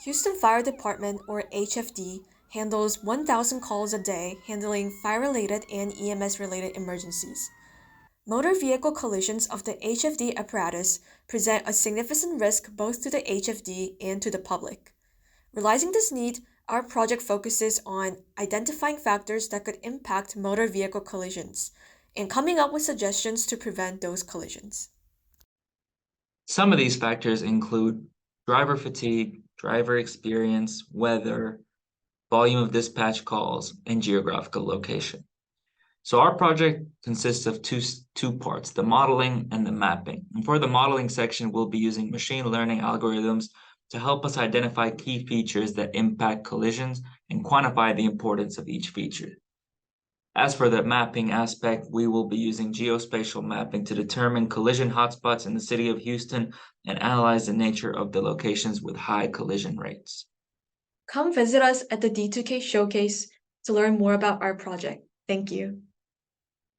Houston Fire Department, or HFD, handles 1,000 calls a day handling fire-related and EMS-related emergencies. Motor vehicle collisions of the HFD apparatus present a significant risk both to the HFD and to the public. Realizing this need, our project focuses on identifying factors that could impact motor vehicle collisions and coming up with suggestions to prevent those collisions. Some of these factors include driver fatigue, driver experience, weather, volume of dispatch calls, and geographical location. So our project consists of two parts, the modeling and the mapping. And for the modeling section, we'll be using machine learning algorithms to help us identify key features that impact collisions and quantify the importance of each feature. As for the mapping aspect, we will be using geospatial mapping to determine collision hotspots in the city of Houston and analyze the nature of the locations with high collision rates. Come visit us at the D2K Showcase to learn more about our project. Thank you.